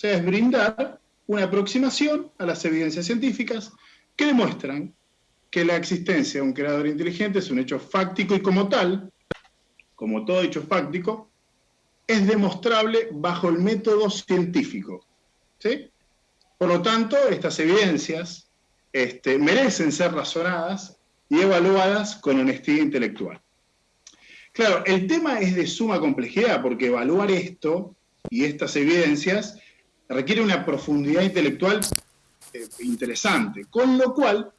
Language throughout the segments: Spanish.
sea, es brindar una aproximación a las evidencias científicas que demuestran que la existencia de un creador inteligente es un hecho fáctico y como tal, como todo hecho fáctico, es demostrable bajo el método científico. ¿Sí? Por lo tanto, estas evidencias merecen ser razonadas y evaluadas con honestidad intelectual. Claro, el tema es de suma complejidad porque evaluar esto y estas evidencias requiere una profundidad intelectual interesante, con lo cual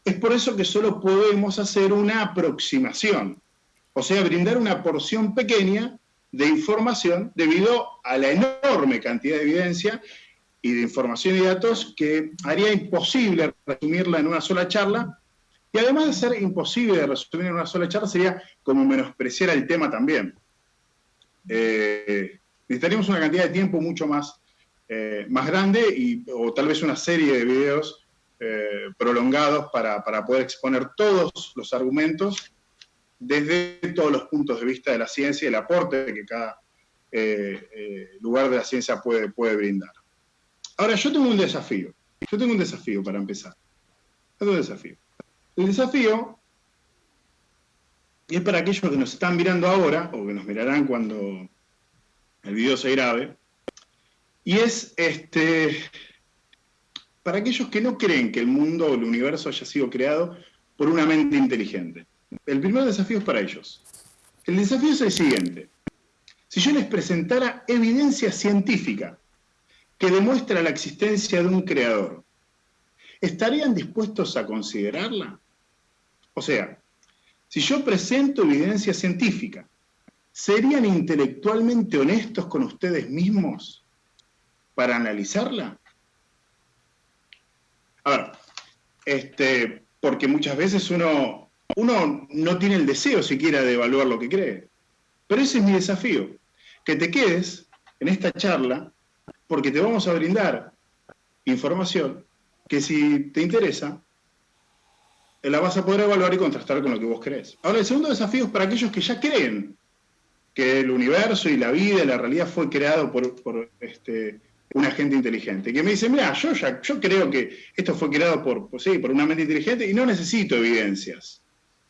es por eso que solo podemos hacer una aproximación, o sea, brindar una porción pequeña de información debido a la enorme cantidad de evidencia y de información y datos que haría imposible resumirla en una sola charla, y además de ser imposible de resumir en una sola charla, sería como menospreciar el tema también. Necesitaríamos una cantidad de tiempo mucho más grande o tal vez una serie de videos prolongados para poder exponer todos los argumentos desde todos los puntos de vista de la ciencia y el aporte que cada lugar de la ciencia puede brindar. Ahora, yo tengo un desafío para empezar. El desafío es para aquellos que nos están mirando ahora, o que nos mirarán cuando el video se grabe, y es para aquellos que no creen que el mundo o el universo haya sido creado por una mente inteligente. El primer desafío es para ellos. El desafío es el siguiente. Si yo les presentara evidencia científica que demuestra la existencia de un creador, ¿estarían dispuestos a considerarla? O sea, si yo presento evidencia científica, ¿serían intelectualmente honestos con ustedes mismos para analizarla? A ver, porque muchas veces uno no tiene el deseo siquiera de evaluar lo que cree. Pero ese es mi desafío, que te quedes en esta charla porque te vamos a brindar información que si te interesa, la vas a poder evaluar y contrastar con lo que vos crees. Ahora, el segundo desafío es para aquellos que ya creen que el universo y la vida y la realidad fue creado por un agente inteligente. Que me dice, mira, yo creo que esto fue creado por una mente inteligente y no necesito evidencias.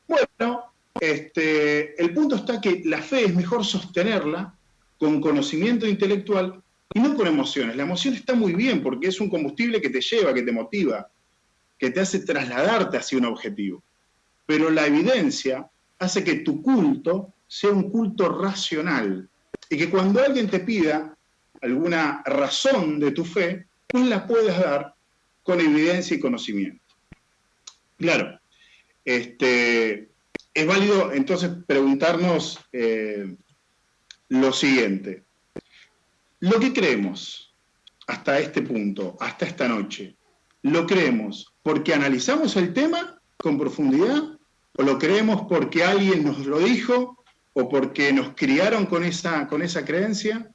Bueno, el punto está que la fe es mejor sostenerla con conocimiento intelectual y no con emociones. La emoción está muy bien porque es un combustible que te lleva, que te motiva, que te hace trasladarte hacia un objetivo. Pero la evidencia hace que tu culto sea un culto racional y que cuando alguien te pida alguna razón de tu fe, pues la puedes dar con evidencia y conocimiento. Claro, es válido entonces preguntarnos lo siguiente. Lo que creemos hasta este punto, hasta esta noche, ¿lo creemos porque analizamos el tema con profundidad? ¿O lo creemos porque alguien nos lo dijo? ¿O porque nos criaron con esa creencia?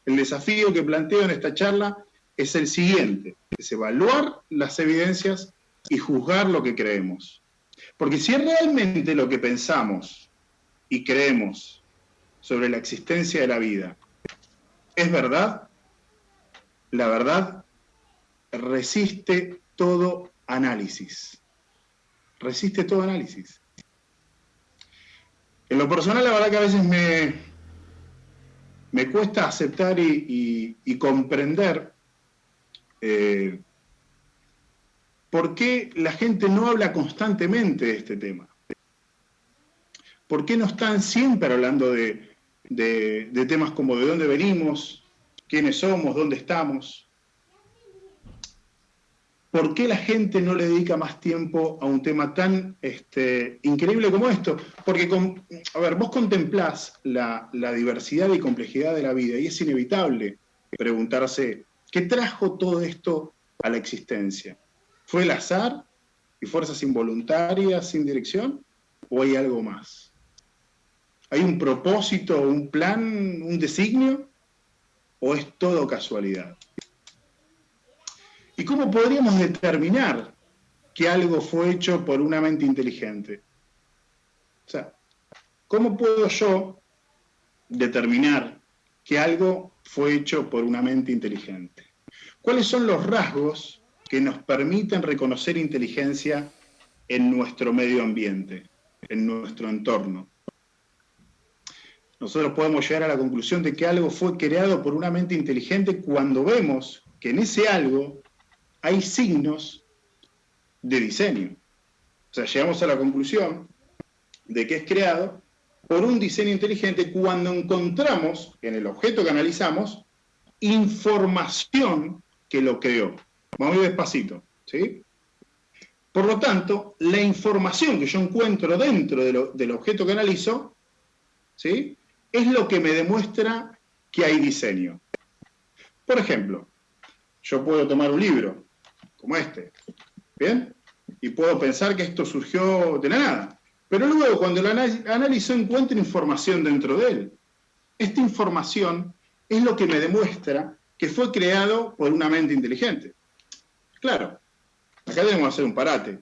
El desafío que planteo en esta charla es el siguiente, es evaluar las evidencias y juzgar lo que creemos. Porque si realmente lo que pensamos y creemos sobre la existencia de la vida es verdad, la verdad resiste todo análisis. Resiste todo análisis. En lo personal, la verdad que a veces me cuesta aceptar y comprender por qué la gente no habla constantemente de este tema. ¿Por qué no están siempre hablando de temas como de dónde venimos, quiénes somos, dónde estamos? ¿Por qué la gente no le dedica más tiempo a un tema tan increíble como esto? Porque, vos contemplás la diversidad y complejidad de la vida y es inevitable preguntarse, ¿qué trajo todo esto a la existencia? ¿Fue el azar y fuerzas involuntarias sin dirección? ¿O hay algo más? ¿Hay un propósito, un plan, un designio? ¿O es todo casualidad? ¿Y cómo podríamos determinar que algo fue hecho por una mente inteligente? O sea, ¿cómo puedo yo determinar que algo fue hecho por una mente inteligente? ¿Cuáles son los rasgos que nos permiten reconocer inteligencia en nuestro medio ambiente, en nuestro entorno? Nosotros podemos llegar a la conclusión de que algo fue creado por una mente inteligente cuando vemos que en ese algo hay signos de diseño. O sea, llegamos a la conclusión de que es creado por un diseño inteligente cuando encontramos en el objeto que analizamos información que lo creó. Vamos a ir despacito, ¿sí? Por lo tanto, la información que yo encuentro dentro del objeto que analizo, ¿sí?, es lo que me demuestra que hay diseño. Por ejemplo, yo puedo tomar un libro, como este, ¿bien? Y puedo pensar que esto surgió de la nada. Pero luego, cuando lo analizo, encuentro información dentro de él. Esta información es lo que me demuestra que fue creado por una mente inteligente. Claro, acá debemos hacer un parate.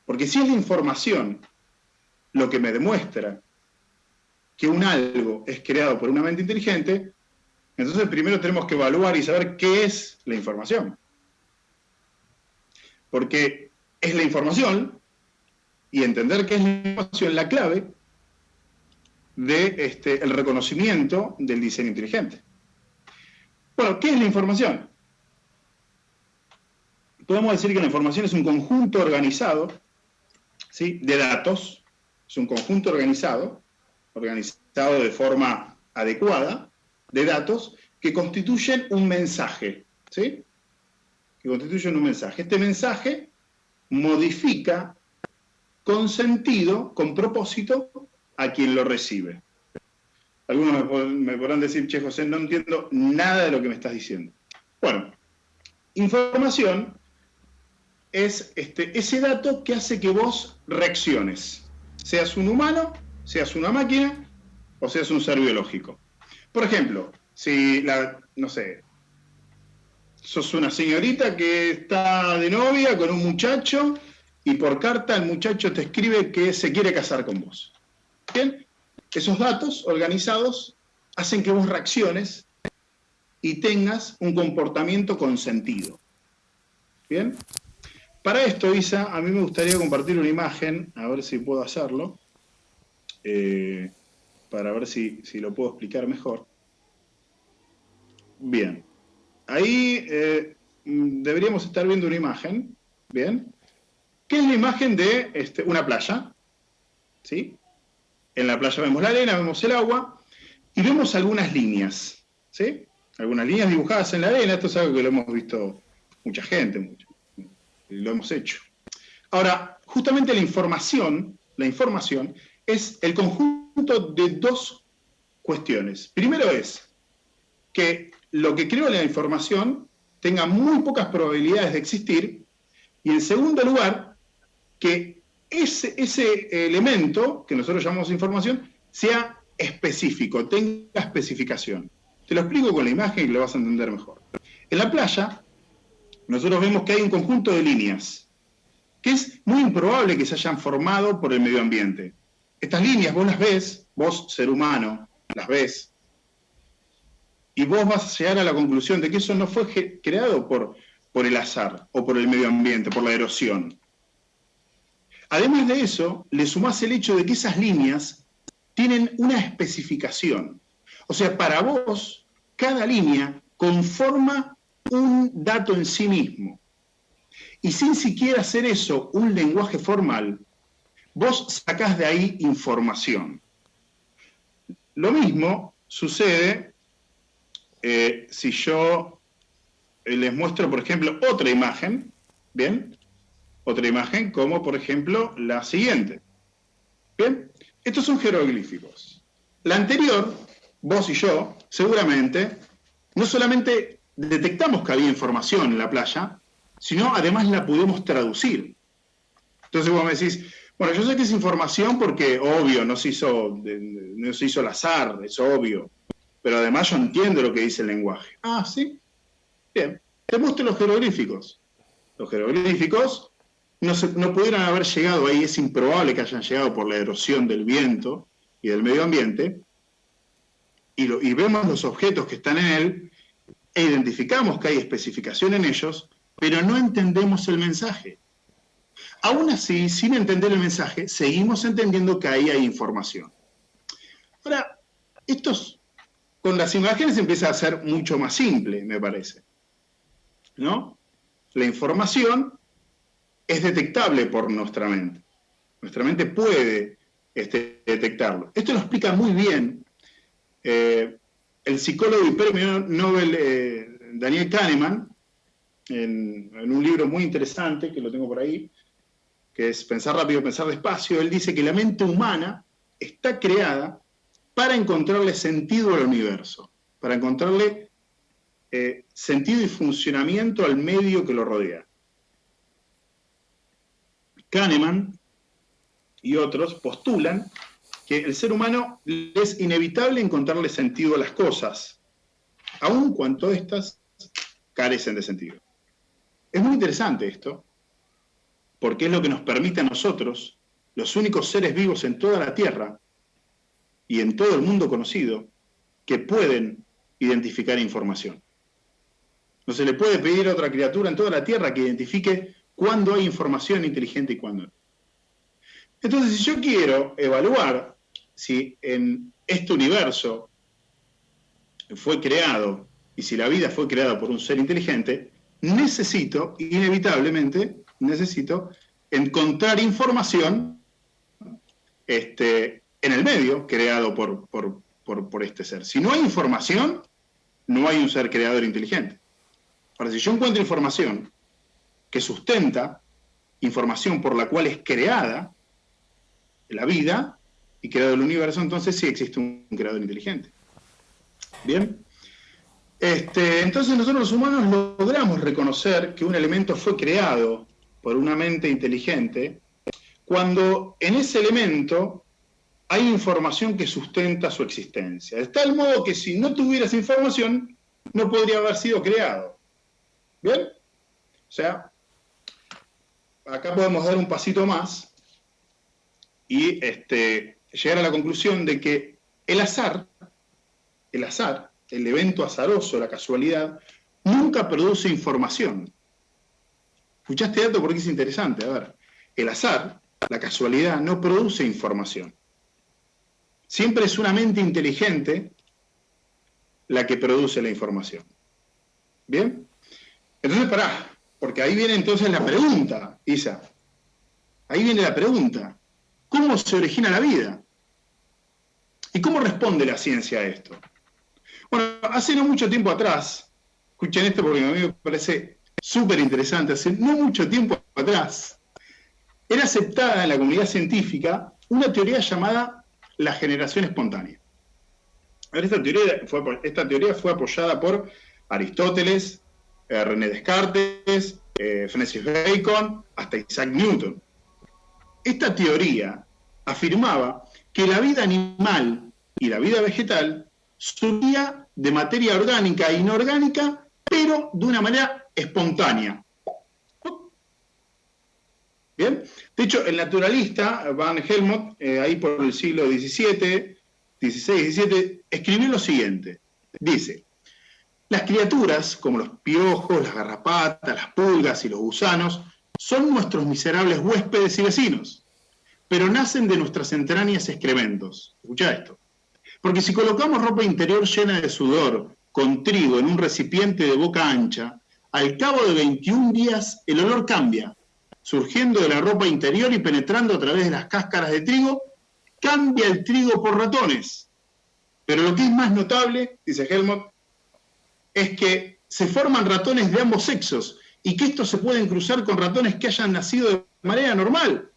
Porque si es la información lo que me demuestra que un algo es creado por una mente inteligente, entonces primero tenemos que evaluar y saber qué es la información. Porque es la información, y entender qué es la información, la clave de el reconocimiento del diseño inteligente. Bueno, ¿qué es la información? Podemos decir que la información es un conjunto organizado, ¿sí?, de datos, es un conjunto organizado de forma adecuada, de datos que constituyen un mensaje, ¿sí? Que constituyen un mensaje. Este mensaje modifica con sentido, con propósito, a quien lo recibe. Algunos me podrán decir, che, José, no entiendo nada de lo que me estás diciendo. Bueno, información es ese dato que hace que vos reacciones, seas un humano, seas una máquina o seas un ser biológico. Por ejemplo, si, no sé, sos una señorita que está de novia con un muchacho y por carta el muchacho te escribe que se quiere casar con vos. ¿Bien? Esos datos organizados hacen que vos reacciones y tengas un comportamiento con sentido. ¿Bien? Para esto, Isa, a mí me gustaría compartir una imagen, a ver si puedo hacerlo, para ver si lo puedo explicar mejor. Bien. Ahí deberíamos estar viendo una imagen, ¿bien? Que es la imagen de una playa, ¿sí? En la playa vemos la arena, vemos el agua, y vemos algunas líneas, ¿sí? Algunas líneas dibujadas en la arena. Esto es algo que lo hemos visto mucha gente, lo hemos hecho. Ahora, justamente la información es el conjunto de dos cuestiones. Primero es que lo que creó la información tenga muy pocas probabilidades de existir, y en segundo lugar, que ese elemento, que nosotros llamamos información, sea específico, tenga especificación. Te lo explico con la imagen y lo vas a entender mejor. En la playa, nosotros vemos que hay un conjunto de líneas, que es muy improbable que se hayan formado por el medio ambiente. Estas líneas vos las ves, vos, ser humano, las ves, y vos vas a llegar a la conclusión de que eso no fue creado por el azar, o por el medio ambiente, por la erosión. Además de eso, le sumás el hecho de que esas líneas tienen una especificación. O sea, para vos, cada línea conforma un dato en sí mismo. Y sin siquiera hacer eso un lenguaje formal, vos sacás de ahí información. Lo mismo sucede si yo les muestro, por ejemplo, otra imagen, ¿bien? Otra imagen como, por ejemplo, la siguiente. ¿Bien? Estos son jeroglíficos. La anterior, vos y yo, seguramente, no solamente detectamos que había información en la playa, sino además la pudimos traducir. Entonces vos me decís, bueno, yo sé que es información porque, obvio, no se hizo al azar, es obvio, pero además yo entiendo lo que dice el lenguaje. Ah, ¿sí? Bien. Te muestro los jeroglíficos. Los jeroglíficos no pudieran haber llegado ahí, es improbable que hayan llegado por la erosión del viento y del medio ambiente, y vemos los objetos que están en él, e identificamos que hay especificación en ellos, pero no entendemos el mensaje. Aún así, sin entender el mensaje, seguimos entendiendo que ahí hay información. Ahora, con las imágenes empieza a ser mucho más simple, me parece, ¿no? La información es detectable por nuestra mente. Nuestra mente puede detectarlo. Esto lo explica muy bien el psicólogo y premio Nobel Daniel Kahneman, en un libro muy interesante, que lo tengo por ahí, que es Pensar rápido, pensar despacio. Él dice que la mente humana está creada para encontrarle sentido al universo, para encontrarle sentido y funcionamiento al medio que lo rodea. Kahneman y otros postulan que el ser humano es inevitable encontrarle sentido a las cosas, aun cuando éstas carecen de sentido. Es muy interesante esto, porque es lo que nos permite a nosotros, los únicos seres vivos en toda la Tierra y en todo el mundo conocido, que pueden identificar información. No se le puede pedir a otra criatura en toda la Tierra que identifique cuándo hay información inteligente y cuándo no. Entonces, si yo quiero evaluar si en este universo fue creado y si la vida fue creada por un ser inteligente, inevitablemente, encontrar información en el medio creado por este ser. Si no hay información, no hay un ser creador inteligente. Ahora, si yo encuentro información que sustenta, información por la cual es creada la vida y creado el universo, entonces sí existe un creador inteligente. ¿Bien? Entonces nosotros los humanos logramos reconocer que un elemento fue creado por una mente inteligente cuando en ese elemento hay información que sustenta su existencia. De tal modo que si no tuviera esa información, no podría haber sido creado. ¿Bien? O sea, acá podemos dar un pasito más y llegar a la conclusión de que el azar, el evento azaroso, la casualidad, nunca produce información. Escuchá este dato porque es interesante. A ver, el azar, la casualidad, no produce información. Siempre es una mente inteligente la que produce la información. ¿Bien? Entonces, pará, porque ahí viene entonces la pregunta, Isa. Ahí viene la pregunta. ¿Cómo se origina la vida? ¿Y cómo responde la ciencia a esto? Bueno, hace no mucho tiempo atrás, escuchen esto porque a mí me parece súper interesante, hace no mucho tiempo atrás, era aceptada en la comunidad científica una teoría llamada la generación espontánea. A ver, esta teoría fue apoyada por Aristóteles, René Descartes, Francis Bacon, hasta Isaac Newton. Esta teoría afirmaba que la vida animal y la vida vegetal surgía de materia orgánica e inorgánica, pero de una manera espontánea. ¿Bien? De hecho, el naturalista Van Helmont, ahí por el siglo XVI, escribió lo siguiente. Dice, las criaturas, como los piojos, las garrapatas, las pulgas y los gusanos, son nuestros miserables huéspedes y vecinos, pero nacen de nuestras entrañas excrementos. Escuchá esto. Porque si colocamos ropa interior llena de sudor, con trigo en un recipiente de boca ancha, al cabo de 21 días el olor cambia, surgiendo de la ropa interior y penetrando a través de las cáscaras de trigo, cambia el trigo por ratones. Pero lo que es más notable, dice Helmont, es que se forman ratones de ambos sexos y que estos se pueden cruzar con ratones que hayan nacido de manera normal.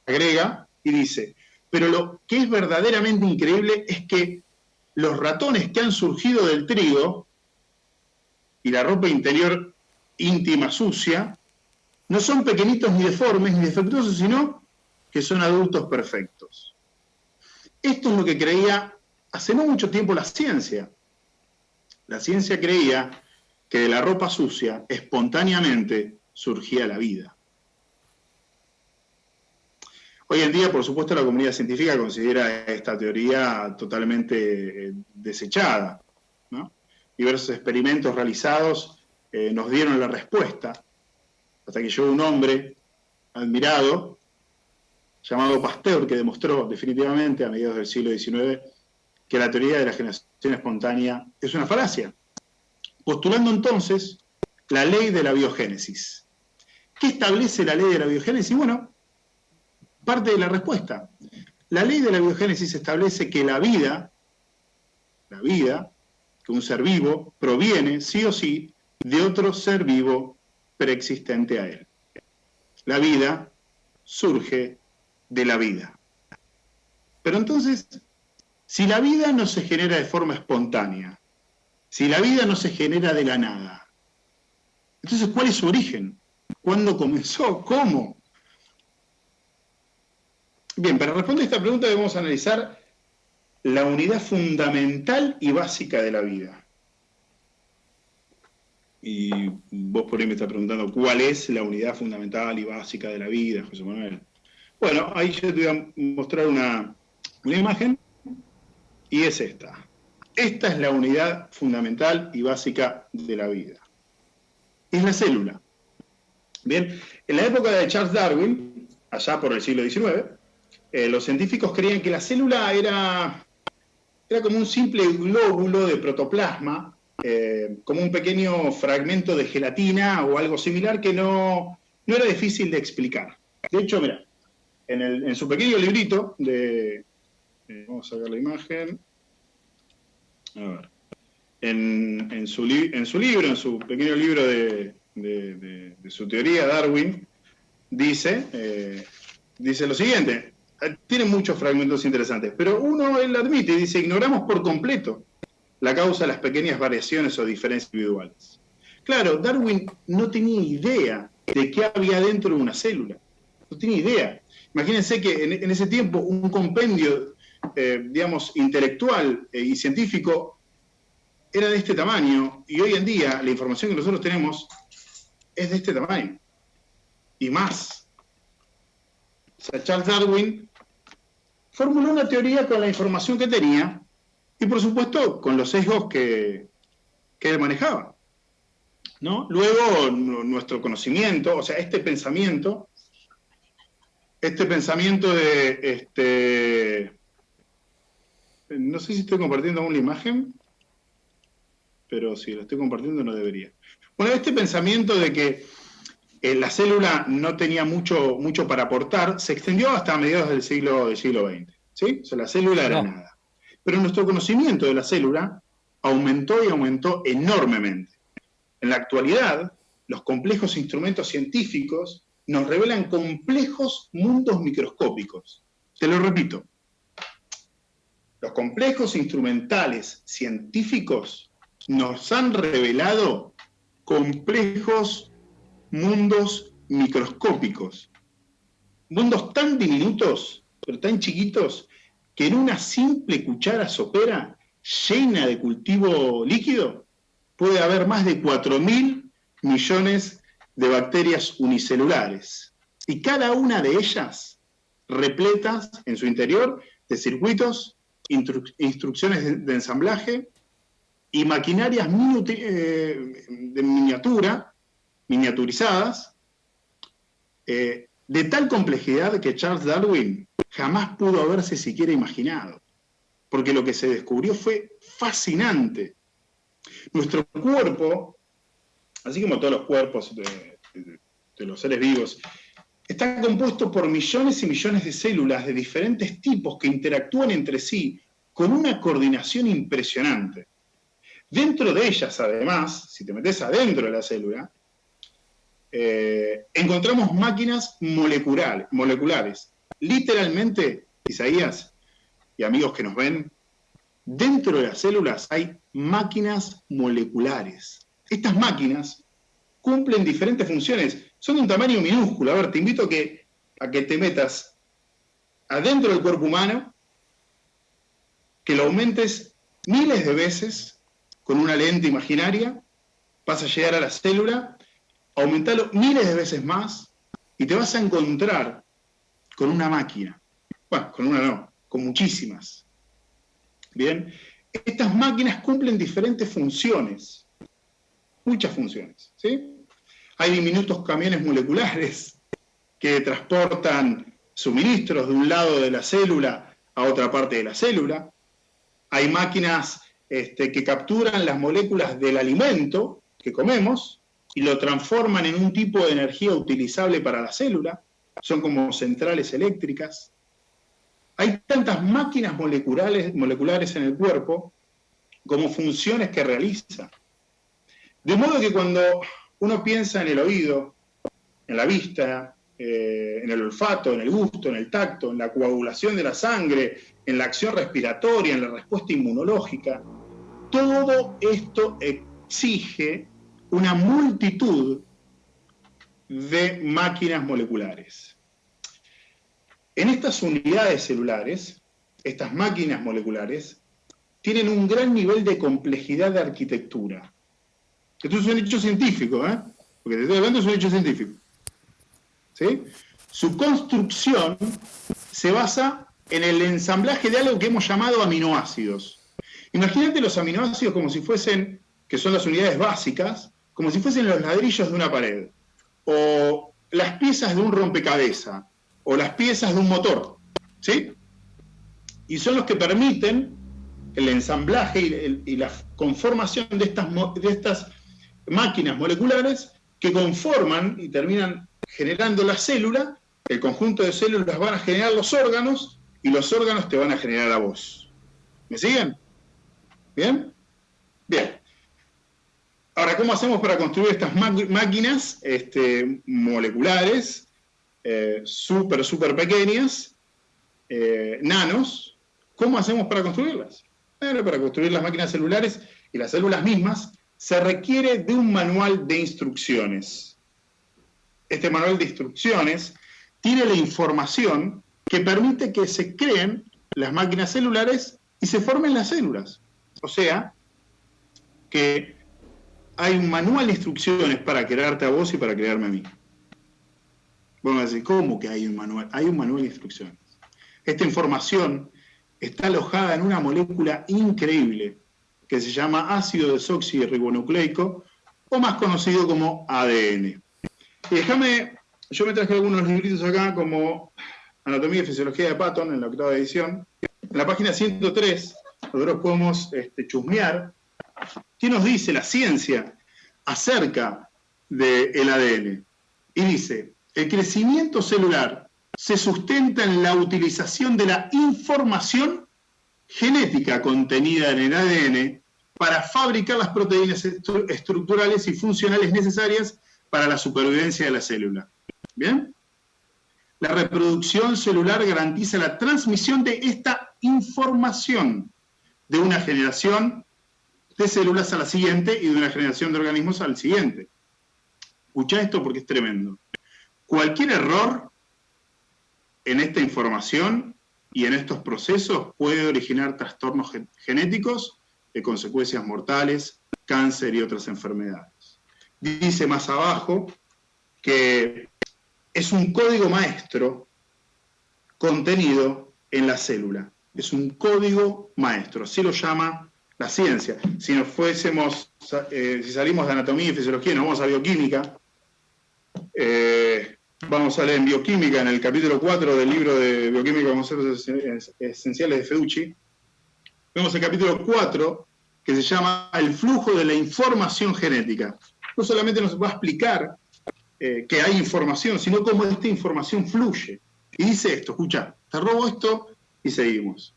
Agrega y dice, pero lo que es verdaderamente increíble es que los ratones que han surgido del trigo y la ropa interior íntima sucia no son pequeñitos ni deformes ni defectuosos, sino que son adultos perfectos. Esto es lo que creía hace no mucho tiempo la ciencia. La ciencia creía que de la ropa sucia espontáneamente surgía la vida. Hoy en día, por supuesto, la comunidad científica considera esta teoría totalmente desechada, ¿no? Diversos experimentos realizados nos dieron la respuesta, hasta que llegó un hombre admirado, llamado Pasteur, que demostró definitivamente a mediados del siglo XIX que la teoría de la generación espontánea es una falacia, postulando entonces la ley de la biogénesis. ¿Qué establece la ley de la biogénesis? Bueno, parte de la respuesta. La ley de la biogénesis establece que la vida, que un ser vivo, proviene, sí o sí, de otro ser vivo preexistente a él. La vida surge de la vida. Pero entonces, si la vida no se genera de forma espontánea, si la vida no se genera de la nada, entonces, ¿cuál es su origen? ¿Cuándo comenzó? ¿Cómo? Bien, para responder esta pregunta debemos analizar la unidad fundamental y básica de la vida. Y vos por ahí me estás preguntando, ¿cuál es la unidad fundamental y básica de la vida, José Manuel? Bueno, ahí yo te voy a mostrar una imagen, y es esta. Esta es la unidad fundamental y básica de la vida. Es la célula. Bien, en la época de Charles Darwin, allá por el siglo XIX, los científicos creían que la célula era como un simple glóbulo de protoplasma, como un pequeño fragmento de gelatina o algo similar que no era difícil de explicar. De hecho, mira, en su pequeño librito vamos a sacar la imagen. A ver. En su pequeño libro de su teoría, Darwin, dice lo siguiente. Tiene muchos fragmentos interesantes, pero él admite y dice: ignoramos por completo la causa de las pequeñas variaciones o diferencias individuales. Claro, Darwin no tenía idea de qué había dentro de una célula. No tenía idea. Imagínense que en ese tiempo un compendio, digamos, intelectual y científico era de este tamaño, y hoy en día la información que nosotros tenemos es de este tamaño, y más. O sea, Charles Darwin formuló una teoría con la información que tenía, y por supuesto con los sesgos que él manejaba, ¿no? Luego, nuestro conocimiento, o sea, este pensamiento de... no sé si estoy compartiendo aún la imagen, pero si lo estoy compartiendo no debería. Bueno, este pensamiento de que la célula no tenía mucho para aportar se extendió hasta mediados del siglo XX, ¿sí? O sea, la célula era nada. Pero nuestro conocimiento de la célula aumentó y aumentó enormemente. En la actualidad, los complejos instrumentos científicos nos revelan complejos mundos microscópicos. Te lo repito. Los complejos instrumentales científicos nos han revelado complejos mundos microscópicos. Mundos tan diminutos, pero tan chiquitos, que en una simple cuchara sopera llena de cultivo líquido puede haber más de 4.000 millones de bacterias unicelulares. Y cada una de ellas repletas en su interior de circuitos, instrucciones de ensamblaje y maquinarias de miniaturizadas, de tal complejidad que Charles Darwin jamás pudo haberse siquiera imaginado, porque lo que se descubrió fue fascinante. Nuestro cuerpo, así como todos los cuerpos de los seres vivos, está compuesto por millones y millones de células de diferentes tipos que interactúan entre sí con una coordinación impresionante. Dentro de ellas, además, si te metes adentro de la célula, encontramos máquinas moleculares. Literalmente, Isaías y amigos que nos ven, dentro de las células hay máquinas moleculares. Estas máquinas cumplen diferentes funciones, son de un tamaño minúsculo. A ver, te invito a que te metas adentro del cuerpo humano, que lo aumentes miles de veces con una lente imaginaria, vas a llegar a la célula, aumentarlo miles de veces más, y te vas a encontrar con una máquina. Bueno, con una no, con muchísimas. Bien, estas máquinas cumplen diferentes funciones, muchas funciones, ¿sí? Hay diminutos camiones moleculares que transportan suministros de un lado de la célula a otra parte de la célula. Hay máquinas que capturan las moléculas del alimento que comemos y lo transforman en un tipo de energía utilizable para la célula. Son como centrales eléctricas. Hay tantas máquinas moleculares en el cuerpo como funciones que realiza. De modo que cuando uno piensa en el oído, en la vista, en el olfato, en el gusto, en el tacto, en la coagulación de la sangre, en la acción respiratoria, en la respuesta inmunológica, todo esto exige una multitud de máquinas moleculares. En estas unidades celulares, estas máquinas moleculares, tienen un gran nivel de complejidad de arquitectura. Esto es un hecho científico, ¿eh? Porque te estoy hablando es un hecho científico. ¿Sí? Su construcción se basa en el ensamblaje de algo que hemos llamado aminoácidos. Imagínate los aminoácidos como si fuesen, que son las unidades básicas, como si fuesen los ladrillos de una pared, o las piezas de un rompecabezas, o las piezas de un motor, ¿sí? Y son los que permiten el ensamblaje y la conformación de estas máquinas moleculares que conforman y terminan generando la célula. El conjunto de células van a generar los órganos y los órganos te van a generar la voz. ¿Me siguen? ¿Bien? Bien. Ahora, ¿cómo hacemos para construir estas máquinas moleculares, súper pequeñas, nanos? ¿Cómo hacemos para construirlas? Bueno, para construir las máquinas celulares y las células mismas se requiere de un manual de instrucciones. Este manual de instrucciones tiene la información que permite que se creen las máquinas celulares y se formen las células. O sea, que hay un manual de instrucciones para crearte a vos y para crearme a mí. Vamos a decir, ¿cómo que hay un manual? Hay un manual de instrucciones. Esta información está alojada en una molécula increíble que se llama ácido desoxirribonucleico, o más conocido como ADN. Y yo me traje algunos libritos acá, como Anatomía y Fisiología de Patton, en la 8ª edición. En la página 103, nosotros podemos chusmear qué nos dice la ciencia acerca del ADN. Y dice, el crecimiento celular se sustenta en la utilización de la información genética contenida en el ADN para fabricar las proteínas estructurales y funcionales necesarias para la supervivencia de la célula. ¿Bien? La reproducción celular garantiza la transmisión de esta información de una generación de células a la siguiente y de una generación de organismos al siguiente. Escucha esto porque es tremendo. Cualquier error en esta información y en estos procesos puede originar trastornos genéticos de consecuencias mortales, cáncer y otras enfermedades. Dice más abajo que es un código maestro contenido en la célula. Es un código maestro, así lo llama la ciencia. Si nos fuésemos, si salimos de anatomía y fisiología y nos vamos a bioquímica, vamos a leer en bioquímica, en el capítulo 4 del libro de Bioquímica de Conceptos Esenciales de Feucci, vemos el capítulo 4 que se llama El flujo de la información genética. No solamente nos va a explicar que hay información, sino cómo esta información fluye. Y dice esto, escucha, te robo esto y seguimos.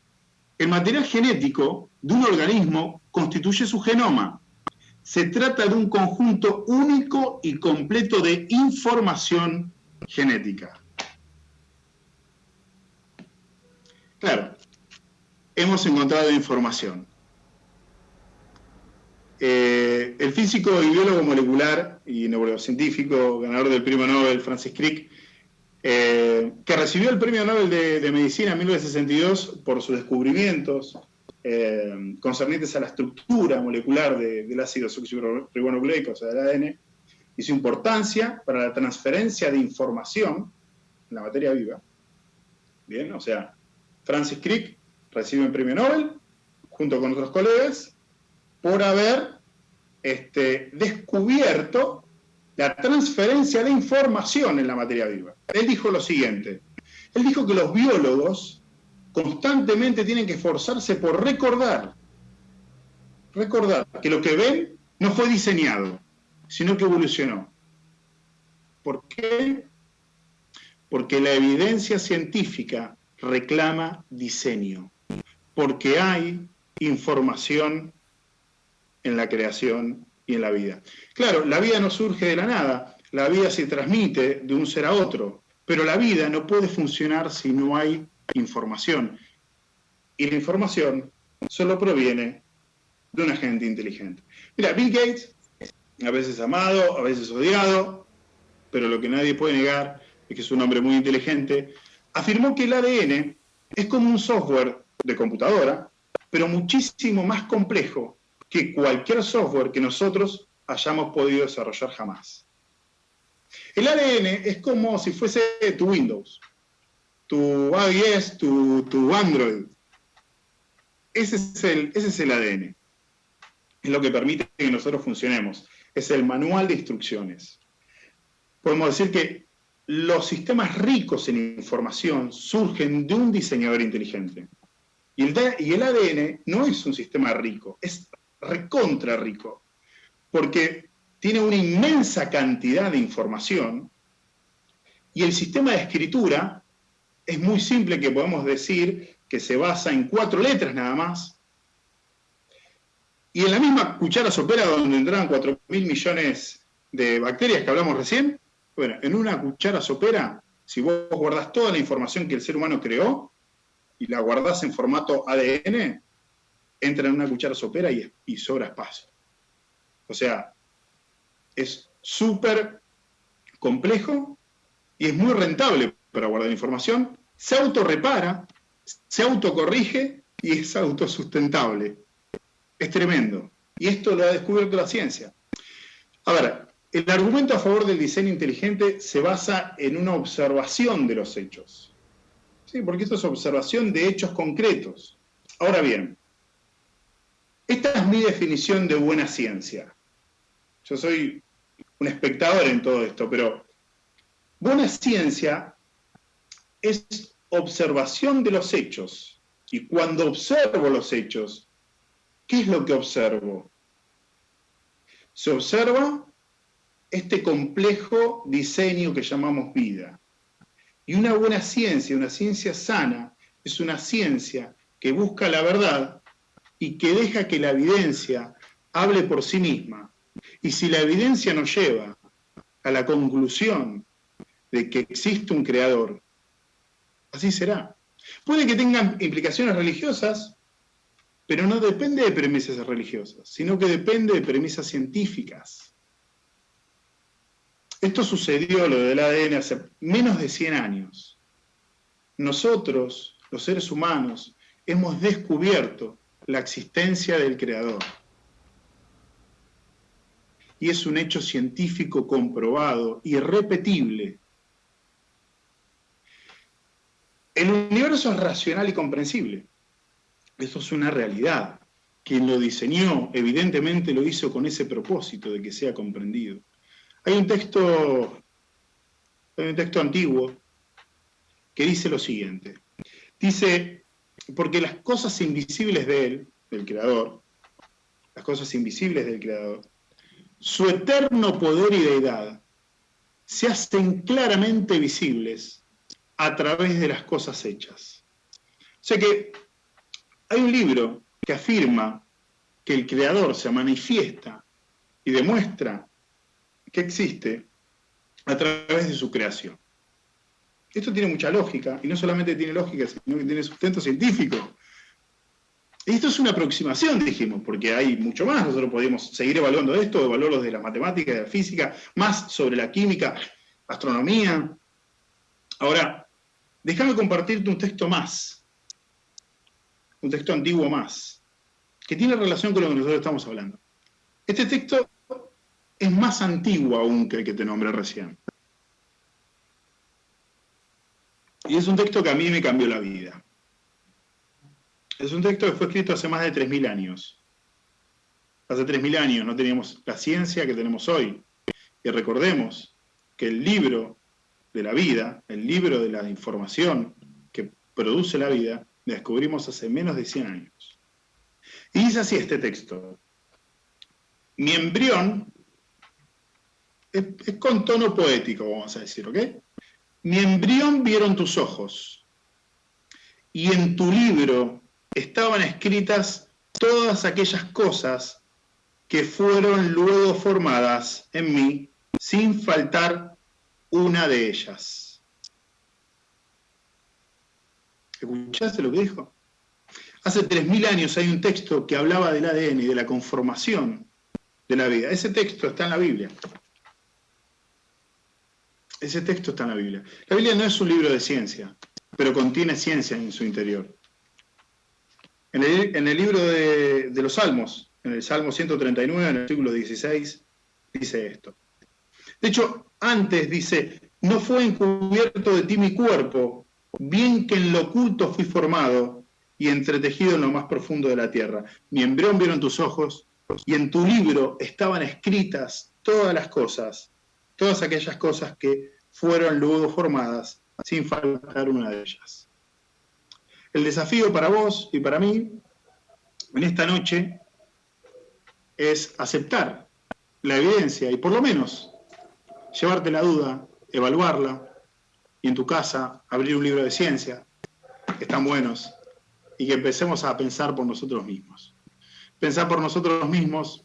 El material genético de un organismo constituye su genoma. Se trata de un conjunto único y completo de información genética. Claro, hemos encontrado información. El físico y biólogo molecular y neurocientífico, ganador del premio Nobel, Francis Crick, que recibió el premio Nobel de Medicina en 1962 por sus descubrimientos concernientes a la estructura molecular del ácido desoxirribonucleico, o sea, del ADN, y su importancia para la transferencia de información en la materia viva, Bien, o sea, Francis Crick recibe un premio Nobel, junto con otros colegas, por haber descubierto la transferencia de información en la materia viva. Él dijo lo siguiente, él dijo que los biólogos constantemente tienen que esforzarse por recordar que lo que ven no fue diseñado, sino que evolucionó. ¿Por qué? Porque la evidencia científica reclama diseño, porque hay información en la creación y en la vida. Claro, la vida no surge de la nada, la vida se transmite de un ser a otro, pero la vida no puede funcionar si no hay información. Y la información solo proviene de un agente inteligente. Mira, Bill Gates, a veces amado, a veces odiado, pero lo que nadie puede negar es que es un hombre muy inteligente, afirmó que el ADN es como un software de computadora, pero muchísimo más complejo que cualquier software que nosotros hayamos podido desarrollar jamás. El ADN es como si fuese tu Windows, tu iOS, tu Android. Ese es el ADN. Es lo que permite que nosotros funcionemos. Es el manual de instrucciones. Podemos decir que los sistemas ricos en información surgen de un diseñador inteligente. Y el ADN no es un sistema rico, es recontra rico, porque tiene una inmensa cantidad de información y el sistema de escritura es muy simple, que podemos decir que se basa en 4 letras nada más. Y en la misma cuchara sopera donde entraban 4.000 millones de bacterias que hablamos recién, bueno, en una cuchara sopera, si vos guardás toda la información que el ser humano creó y la guardás en formato ADN, entra en una cuchara sopera y sobra espacio. O sea, es súper complejo y es muy rentable para guardar información, se autorrepara, se autocorrige y es autosustentable. Es tremendo. Y esto lo ha descubierto la ciencia. A ver, el argumento a favor del diseño inteligente se basa en una observación de los hechos. ¿Sí? Porque esto es observación de hechos concretos. Ahora bien, esta es mi definición de buena ciencia. Yo soy un espectador en todo esto, pero buena ciencia es observación de los hechos. Y cuando observo los hechos, ¿qué es lo que observo? Se observa este complejo diseño que llamamos vida. Y una buena ciencia, una ciencia sana, es una ciencia que busca la verdad y que deja que la evidencia hable por sí misma. Y si la evidencia nos lleva a la conclusión de que existe un creador, así será. Puede que tengan implicaciones religiosas, pero no depende de premisas religiosas, sino que depende de premisas científicas. Esto sucedió, lo del ADN, hace menos de 100 años. Nosotros, los seres humanos, hemos descubierto la existencia del creador. Y es un hecho científico comprobado, irrepetible. El universo es racional y comprensible. Eso es una realidad. Quien lo diseñó, evidentemente lo hizo con ese propósito de que sea comprendido. Hay un texto antiguo que dice lo siguiente. Dice, porque las cosas invisibles de él, del Creador, las cosas invisibles del Creador, su eterno poder y deidad, se hacen claramente visibles a través de las cosas hechas. O sea que hay un libro que afirma que el Creador se manifiesta y demuestra que existe a través de su creación. Esto tiene mucha lógica, y no solamente tiene lógica, sino que tiene sustento científico. Y esto es una aproximación, dijimos, porque hay mucho más. Nosotros podemos seguir evaluando esto, evaluarlo de la matemática, de la física, más sobre la química, astronomía. Ahora, déjame compartirte un texto más, un texto antiguo más, que tiene relación con lo que nosotros estamos hablando. Este texto es más antiguo aún que el que te nombré recién. Y Y es un texto que a mí me cambió la vida. Es un texto que fue escrito hace más de 3.000 años. Hace 3.000 años no teníamos la ciencia que tenemos hoy. Y recordemos que el libro de la vida, el libro de la información que produce la vida, lo descubrimos hace menos de 100 años. Y dice así este texto: mi embrión, es con tono poético, vamos a decir, ¿ok? Mi embrión vieron tus ojos, y en tu libro estaban escritas todas aquellas cosas que fueron luego formadas en mí, sin faltar una de ellas. ¿Escuchaste lo que dijo? Hace 3.000 años hay un texto que hablaba del ADN y de la conformación de la vida. Ese texto está en la Biblia. Ese texto está en la Biblia. La Biblia no es un libro de ciencia, pero contiene ciencia en su interior. En el libro de los Salmos, en el Salmo 139, en el versículo 16, dice esto. De hecho, antes dice: no fue encubierto de ti mi cuerpo, bien que en lo oculto fui formado y entretejido en lo más profundo de la tierra. Mi embrión vieron tus ojos, y en tu libro estaban escritas todas las cosas, todas aquellas cosas que fueron luego formadas, sin faltar una de ellas. El desafío para vos y para mí en esta noche es aceptar la evidencia y por lo menos llevarte la duda, evaluarla, y en tu casa abrir un libro de ciencia, que están buenos, y que empecemos a pensar por nosotros mismos. Pensar por nosotros mismos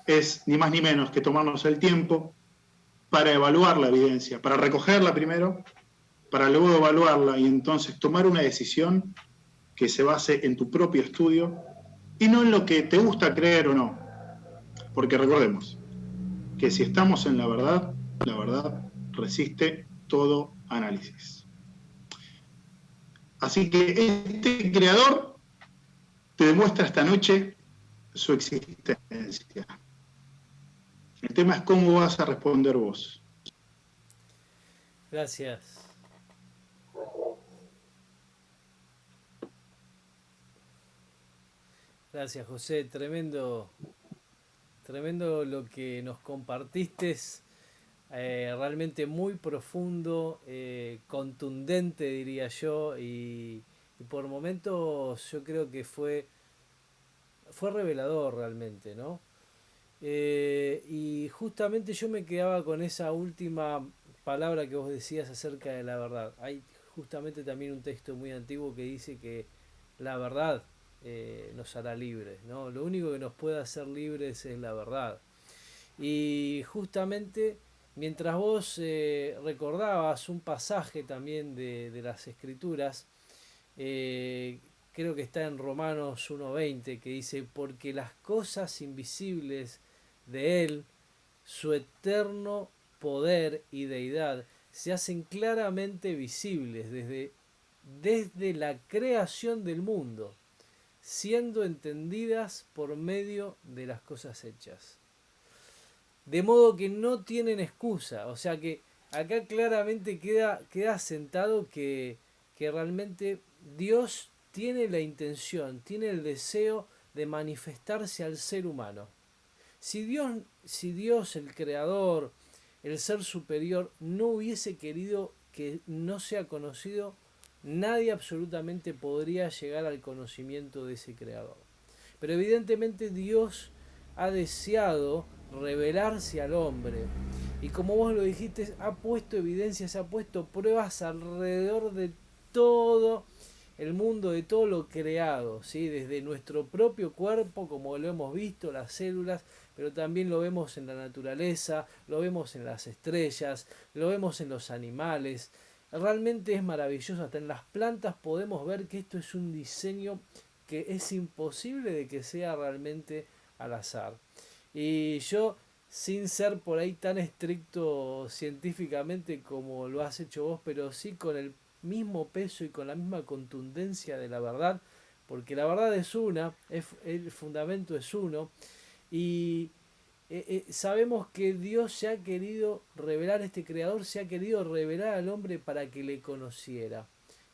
es ni más ni menos que tomarnos el tiempo para evaluar la evidencia, para recogerla primero, para luego evaluarla y entonces tomar una decisión que se base en tu propio estudio y no en lo que te gusta creer o no. Porque recordemos que si estamos en la verdad resiste todo análisis. Así que este creador te demuestra esta noche su existencia. El tema es cómo vas a responder vos. Gracias. Gracias, José. Tremendo, tremendo lo que nos compartiste. Realmente muy profundo, contundente, diría yo, y por momentos yo creo que fue revelador realmente, ¿no? Y justamente yo me quedaba con esa última palabra que vos decías acerca de la verdad. Hay justamente también un texto muy antiguo que dice que la verdad nos hará libres, ¿no? Lo único que nos puede hacer libres es la verdad. Y justamente mientras vos recordabas un pasaje también de las Escrituras, creo que está en Romanos 1:20, que dice: porque las cosas invisibles de Él, su eterno poder y deidad, se hacen claramente visibles desde la creación del mundo, siendo entendidas por medio de las cosas hechas. De modo que no tienen excusa. O sea que acá claramente queda sentado que realmente Dios tiene la intención, tiene el deseo de manifestarse al ser humano. Si Dios, el creador, el ser superior, no hubiese querido que no sea conocido, nadie absolutamente podría llegar al conocimiento de ese creador. Pero evidentemente Dios ha deseado revelarse al hombre. Y como vos lo dijiste, ha puesto evidencias, ha puesto pruebas alrededor de todo el mundo, de todo lo creado, ¿sí? Desde nuestro propio cuerpo, como lo hemos visto, las células, pero también lo vemos en la naturaleza, lo vemos en las estrellas, lo vemos en los animales. Realmente es maravilloso, hasta en las plantas podemos ver que esto es un diseño que es imposible de que sea realmente al azar. Y yo, sin ser por ahí tan estricto científicamente como lo has hecho vos, pero sí con el mismo peso y con la misma contundencia de la verdad, porque la verdad es una, el fundamento es uno, y sabemos que Dios se ha querido revelar, este creador se ha querido revelar al hombre para que le conociera.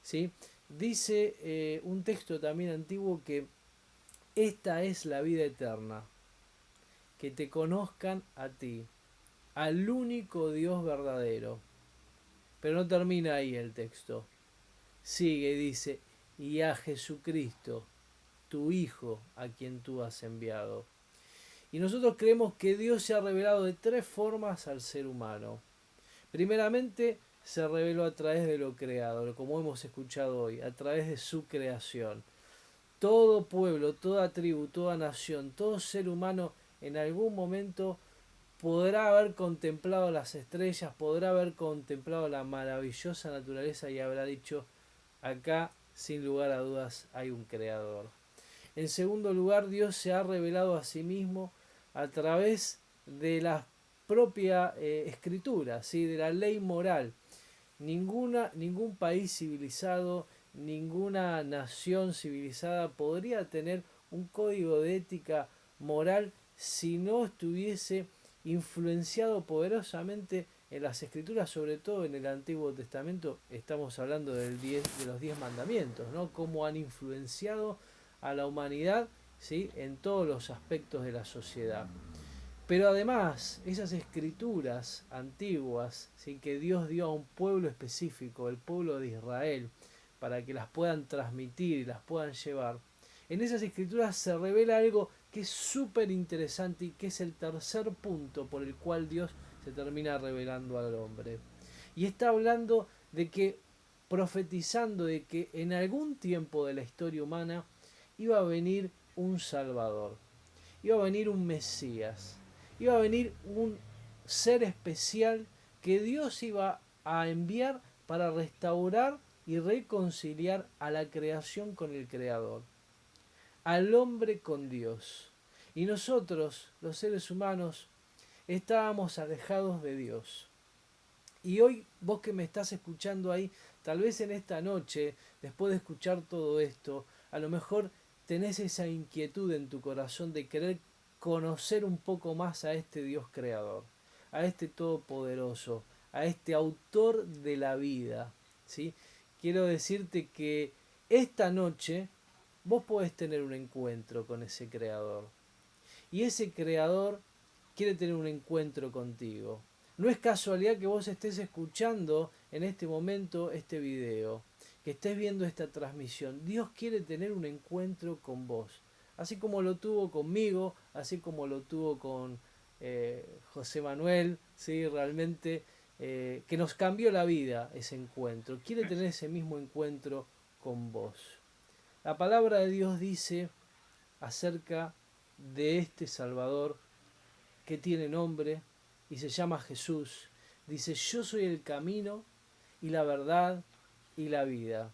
¿sí? Dice un texto también antiguo que esta es la vida eterna, que te conozcan a ti, al único Dios verdadero. Pero no termina ahí el texto. Sigue y dice, y a Jesucristo, tu Hijo, a quien tú has enviado. Y nosotros creemos que Dios se ha revelado de tres formas al ser humano. Primeramente, se reveló a través de lo creado, como hemos escuchado hoy, a través de su creación. Todo pueblo, toda tribu, toda nación, todo ser humano en algún momento podrá haber contemplado las estrellas, podrá haber contemplado la maravillosa naturaleza y habrá dicho, acá sin lugar a dudas hay un creador. En segundo lugar, Dios se ha revelado a sí mismo a través de la propia escritura, ¿sí? De la ley moral. Ningún país civilizado, ninguna nación civilizada podría tener un código de ética moral si no estuviese influenciado poderosamente en las escrituras, sobre todo en el Antiguo Testamento. Estamos hablando de los 10 mandamientos, ¿no? Cómo han influenciado a la humanidad, ¿sí? En todos los aspectos de la sociedad. Pero además, esas escrituras antiguas, ¿sí? Que Dios dio a un pueblo específico, el pueblo de Israel, para que las puedan transmitir y las puedan llevar, en esas escrituras se revela algo que es súper interesante y que es el tercer punto por el cual Dios se termina revelando al hombre. Y está hablando de que, profetizando de que en algún tiempo de la historia humana iba a venir un Salvador, iba a venir un Mesías, iba a venir un ser especial que Dios iba a enviar para restaurar y reconciliar a la creación con el Creador, al hombre con Dios. Y nosotros, los seres humanos, estábamos alejados de Dios. Y hoy vos que me estás escuchando ahí, tal vez en esta noche, después de escuchar todo esto, a lo mejor tenés esa inquietud en tu corazón de querer conocer un poco más a este Dios creador, a este Todopoderoso, a este autor de la vida, ¿sí? Quiero decirte que esta noche vos podés tener un encuentro con ese creador. Y ese creador quiere tener un encuentro contigo. No es casualidad que vos estés escuchando en este momento este video, que estés viendo esta transmisión. Dios quiere tener un encuentro con vos, así como lo tuvo conmigo, así como lo tuvo con José Manuel, ¿sí? Realmente que nos cambió la vida ese encuentro. Quiere tener ese mismo encuentro con vos. La palabra de Dios dice acerca de este Salvador que tiene nombre y se llama Jesús. Dice, yo soy el camino y la verdad y la vida.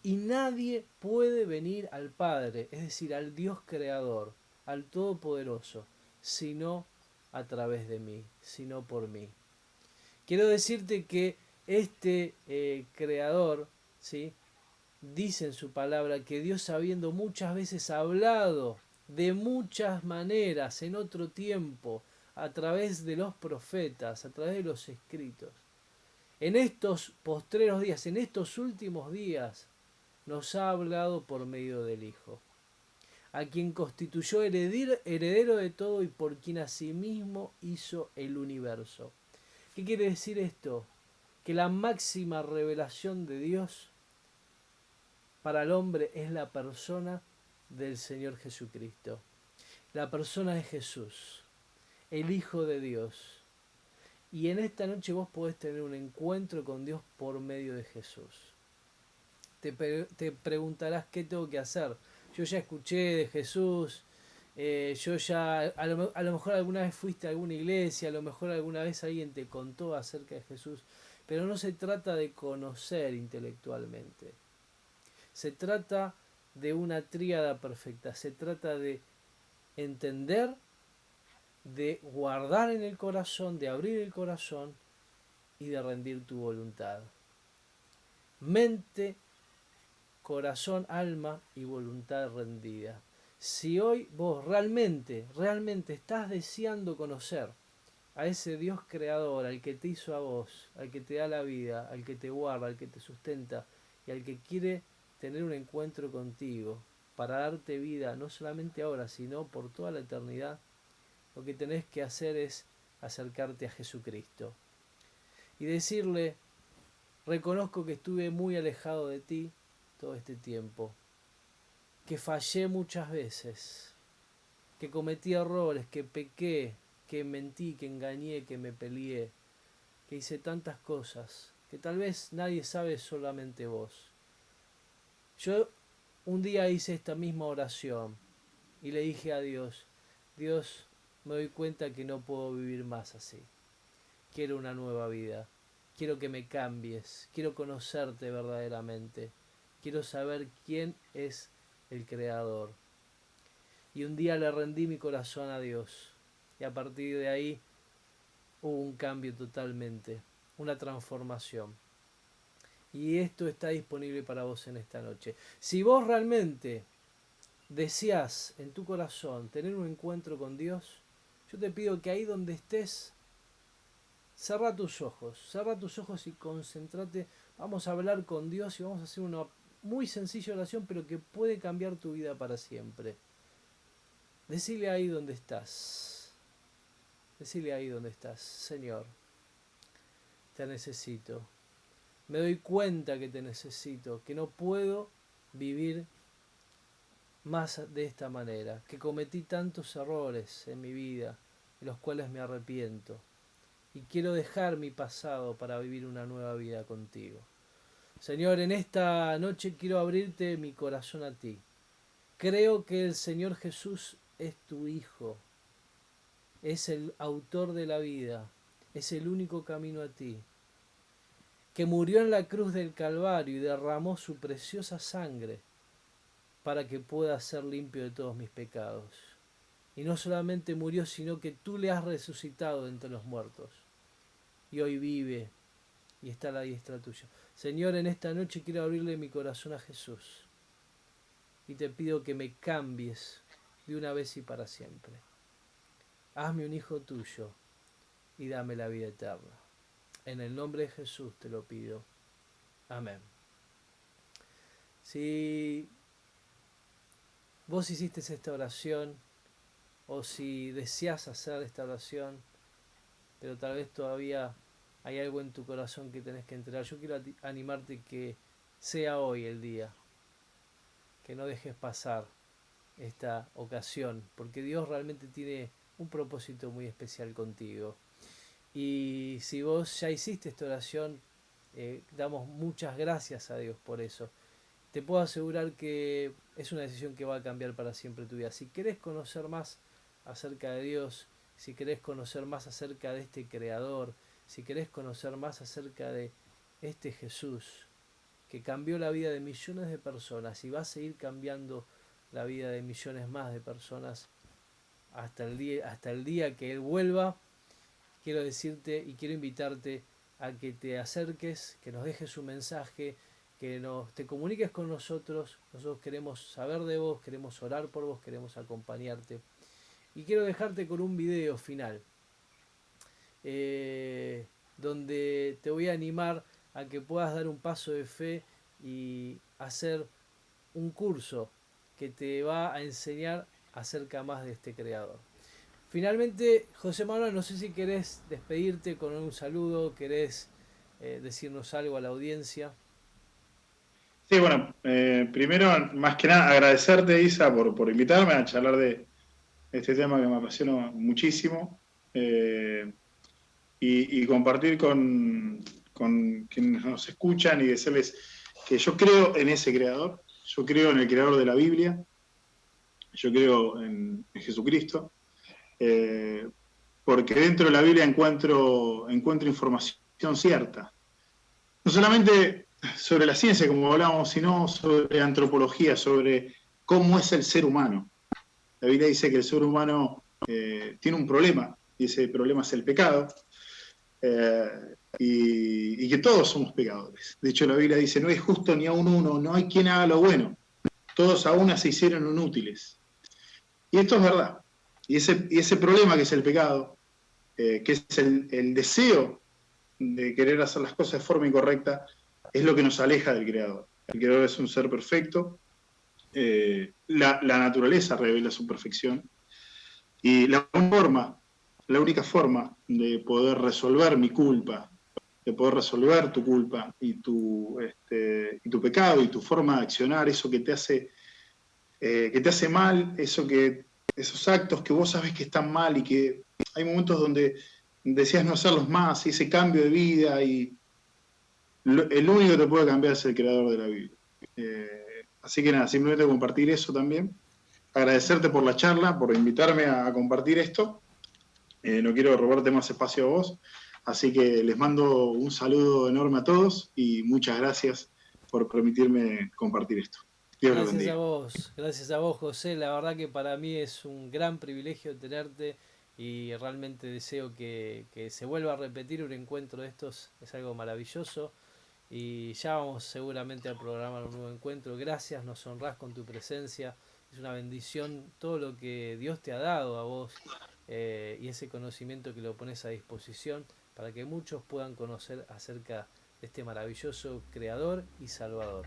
Y nadie puede venir al Padre, es decir, al Dios creador, al Todopoderoso, sino a través de mí, sino por mí. Quiero decirte que este creador, ¿sí? Dice en su palabra que Dios, habiendo muchas veces hablado de muchas maneras en otro tiempo, a través de los profetas, a través de los escritos, en estos postreros días, en estos últimos días, nos ha hablado por medio del Hijo, a quien constituyó heredero de todo y por quien asimismo hizo el universo. ¿Qué quiere decir esto? Que la máxima revelación de Dios para el hombre es la persona del Señor Jesucristo, la persona de Jesús, el Hijo de Dios. Y en esta noche vos podés tener un encuentro con Dios por medio de Jesús. Te preguntarás qué tengo que hacer. Yo ya escuché de Jesús, yo ya, a lo mejor alguna vez fuiste a alguna iglesia, a lo mejor alguna vez alguien te contó acerca de Jesús, pero no se trata de conocer intelectualmente. Se trata de una tríada perfecta, se trata de entender, de guardar en el corazón, de abrir el corazón y de rendir tu voluntad. Mente, corazón, alma y voluntad rendida. Si hoy vos realmente estás deseando conocer a ese Dios creador, al que te hizo a vos, al que te da la vida, al que te guarda, al que te sustenta y al que quiere tener un encuentro contigo para darte vida, no solamente ahora, sino por toda la eternidad, lo que tenés que hacer es acercarte a Jesucristo y decirle: reconozco que estuve muy alejado de ti todo este tiempo, que fallé muchas veces, que cometí errores, que pequé, que mentí, que engañé, que me peleé, que hice tantas cosas que tal vez nadie sabe, solamente vos. Yo un día hice esta misma oración y le dije a Dios: Dios, me doy cuenta que no puedo vivir más así. Quiero una nueva vida. Quiero que me cambies. Quiero conocerte verdaderamente. Quiero saber quién es el Creador. Y un día le rendí mi corazón a Dios. Y a partir de ahí hubo un cambio totalmente. Una transformación. Y esto está disponible para vos en esta noche. Si vos realmente deseas en tu corazón tener un encuentro con Dios, yo te pido que ahí donde estés, cerra tus ojos y concéntrate. Vamos a hablar con Dios y vamos a hacer una muy sencilla oración, pero que puede cambiar tu vida para siempre. Decile ahí donde estás. Decile ahí donde estás: Señor, te necesito. Me doy cuenta que te necesito, que no puedo vivir más de esta manera, que cometí tantos errores en mi vida, de los cuales me arrepiento, y quiero dejar mi pasado para vivir una nueva vida contigo. Señor, en esta noche quiero abrirte mi corazón a ti. Creo que el Señor Jesús es tu Hijo, es el autor de la vida, es el único camino a ti, que murió en la cruz del Calvario y derramó su preciosa sangre para que pueda ser limpio de todos mis pecados. Y no solamente murió, sino que tú le has resucitado entre los muertos. Y hoy vive y está a la diestra tuya. Señor, en esta noche quiero abrirle mi corazón a Jesús. Y te pido que me cambies de una vez y para siempre. Hazme un hijo tuyo y dame la vida eterna. En el nombre de Jesús te lo pido. Amén. Si vos hiciste esta oración, o si deseas hacer esta oración, pero tal vez todavía hay algo en tu corazón que tenés que entregar, yo quiero animarte que sea hoy el día, que no dejes pasar esta ocasión, porque Dios realmente tiene un propósito muy especial contigo. Y si vos ya hiciste esta oración, damos muchas gracias a Dios por eso. Te puedo asegurar que es una decisión que va a cambiar para siempre tu vida. Si querés conocer más acerca de Dios, si querés conocer más acerca de este Creador, si querés conocer más acerca de este Jesús, que cambió la vida de millones de personas y va a seguir cambiando la vida de millones más de personas hasta el día que Él vuelva, quiero decirte y quiero invitarte a que te acerques, que nos dejes un mensaje, que te comuniques con nosotros. Nosotros queremos saber de vos, queremos orar por vos, queremos acompañarte. Y quiero dejarte con un video final, donde te voy a animar a que puedas dar un paso de fe y hacer un curso que te va a enseñar acerca más de este Creador. Finalmente, José Manuel, no sé si querés despedirte con un saludo, querés decirnos algo a la audiencia. Sí, bueno, primero, más que nada, agradecerte, Isa, por invitarme a charlar de este tema que me apasiona muchísimo, y compartir con quienes nos escuchan y decirles que yo creo en ese Creador, yo creo en el Creador de la Biblia, yo creo en Jesucristo, porque dentro de la Biblia encuentro información cierta, no solamente sobre la ciencia, como hablábamos, sino sobre antropología, sobre cómo es el ser humano. La Biblia dice que el ser humano tiene un problema, y ese problema es el pecado, y que todos somos pecadores. De hecho, la Biblia dice: no es justo ni aun uno, no hay quien haga lo bueno, todos a una se hicieron inútiles. Y esto es verdad. Y ese problema que es el pecado, que es el deseo de querer hacer las cosas de forma incorrecta, es lo que nos aleja del Creador. El creador es un ser perfecto. La naturaleza revela su perfección. Y la única forma de poder resolver mi culpa, de poder resolver tu culpa y tu pecado y tu forma de accionar, eso que te hace mal, esos actos que vos sabés que están mal y que hay momentos donde deseas no hacerlos más, y ese cambio de vida, y el único que te puede cambiar es el creador de la vida. Así que nada, simplemente compartir eso también. Agradecerte por la charla, por invitarme a compartir esto. No quiero robarte más espacio a vos, así que les mando un saludo enorme a todos y muchas gracias por permitirme compartir esto. Dios los bendiga. Gracias a vos, José. La verdad que para mí es un gran privilegio tenerte y realmente deseo que se vuelva a repetir un encuentro de estos. Es algo maravilloso y ya vamos seguramente a programar un nuevo encuentro. Gracias, nos honrás con tu presencia. Es una bendición todo lo que Dios te ha dado a vos y ese conocimiento que lo pones a disposición para que muchos puedan conocer acerca de este maravilloso Creador y Salvador.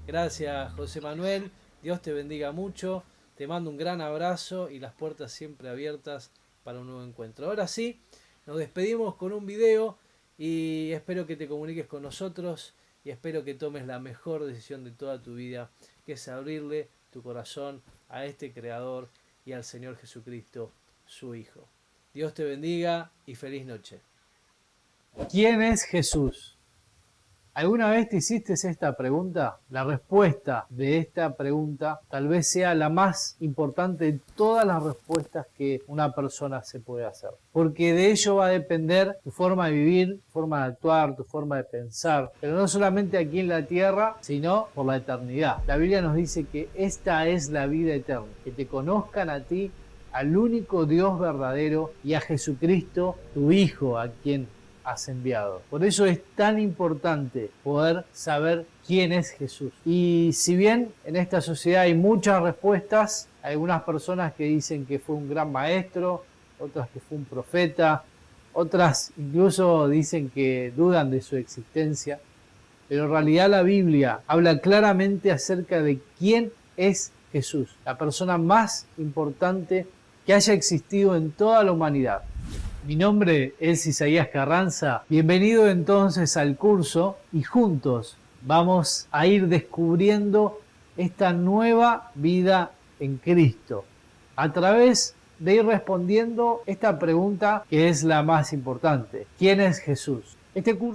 Gracias, José Manuel. Dios te bendiga mucho. Te mando un gran abrazo y las puertas siempre abiertas para un nuevo encuentro. Ahora sí, nos despedimos con un video y espero que te comuniques con nosotros y espero que tomes la mejor decisión de toda tu vida, que es abrirle tu corazón a este Creador y al Señor Jesucristo, su Hijo. Dios te bendiga y feliz noche. ¿Quién es Jesús? ¿Alguna vez te hiciste esta pregunta? La respuesta de esta pregunta tal vez sea la más importante de todas las respuestas que una persona se puede hacer. Porque de ello va a depender tu forma de vivir, tu forma de actuar, tu forma de pensar. Pero no solamente aquí en la tierra, sino por la eternidad. La Biblia nos dice que esta es la vida eterna. Que te conozcan a ti, al único Dios verdadero, y a Jesucristo, tu Hijo, a quien has enviado. Por eso es tan importante poder saber quién es Jesús. Y si bien en esta sociedad hay muchas respuestas, hay algunas personas que dicen que fue un gran maestro, otras que fue un profeta, otras incluso dicen que dudan de su existencia, pero en realidad la Biblia habla claramente acerca de quién es Jesús, la persona más importante que haya existido en toda la humanidad. Mi nombre es Isaías Carranza. Bienvenido entonces al curso y juntos vamos a ir descubriendo esta nueva vida en Cristo a través de ir respondiendo esta pregunta que es la más importante. ¿Quién es Jesús? Este curso